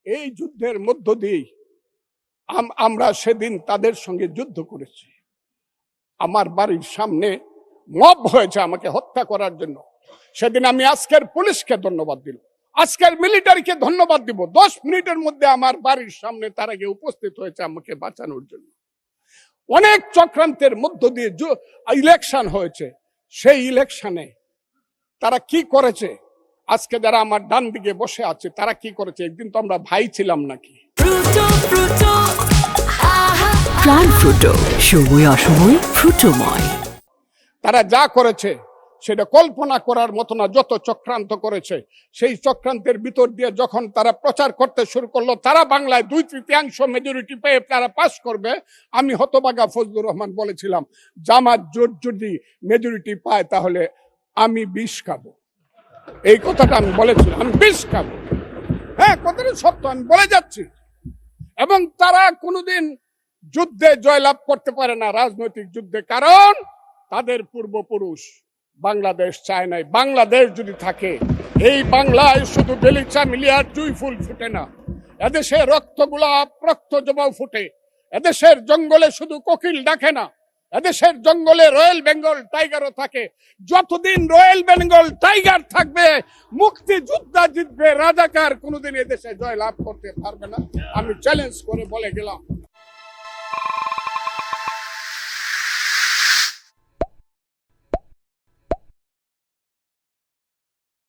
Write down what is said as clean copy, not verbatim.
এই যুদ্ধের মধ্য দিয়ে আমরা সেদিন তাদের সঙ্গে যুদ্ধ করেছি। আমার বাড়ির সামনে মব হয়েছে আমাকে হত্যা করার জন্য। সেদিন আমি আজকের পুলিশকে ধন্যবাদ দিলাম, আজকের মিলিটারিকে ধন্যবাদ দিব। 10 মিনিটের মধ্যে আমার বাড়ির সামনে তারা গিয়ে উপস্থিত হয়েছে আমাকে বাঁচানোর জন্য। অনেক চক্রান্তের মধ্য দিয়ে ইলেকশন হয়েছে। সেই ইলেকশনে তারা কি করেছে, আজকে যারা আমার ডান দিকে বসে আছে তারা কি করেছে? একদিন তো আমরা ভাই ছিলাম নাকি? প্রাণ ফ্রুটো, সময় অসময় ফ্রুটোময়। তারা যা করেছে সেটা কল্পনা করার মতো না। যত চক্রান্ত করেছে, সেই চক্রান্তের ভিতর দিয়ে যখন তারা প্রচার করতে শুরু করলো তারা বাংলায় 2/3 মেজরিটি পেয়ে তারা পাস করবে, আমি হতভাগা ফজলুর রহমান বলেছিলাম জামাত জোট যদি মেজরিটি পায় তাহলে আমি বিষ খাবো। এই কথাটা আমি বলেছিলাম, আমি বিষ খাবো। হ্যাঁ, কথাটা সত্য, আমি বলে যাচ্ছি। এবং তারা কোনোদিন যুদ্ধে জয়লাভ করতে পারে না, রাজনৈতিক যুদ্ধে, কারণ তাদের পূর্বপুরুষ বাংলাদেশ চায় নাই। বাংলাদেশ যদি থাকে, এই বাংলায় শুধু বেলিচা মিলিয়ার জুই ফুল ফুটে না, এদেশে রক্তগোলাপ রক্ত জবাও ফুটে। এদেশের জঙ্গলে শুধু কোকিল ডাকে না, এদেশের জঙ্গলে রয়্যাল বেঙ্গল টাইগারও থাকে। যতদিন রয়্যাল বেঙ্গল টাইগার থাকবে, মুক্তিযোদ্ধা জিতবে, রাজাকার কোনোদিন এদেশে জয়লাভ করতে পারবে না। আমি চ্যালেঞ্জ করে বলে গেলাম।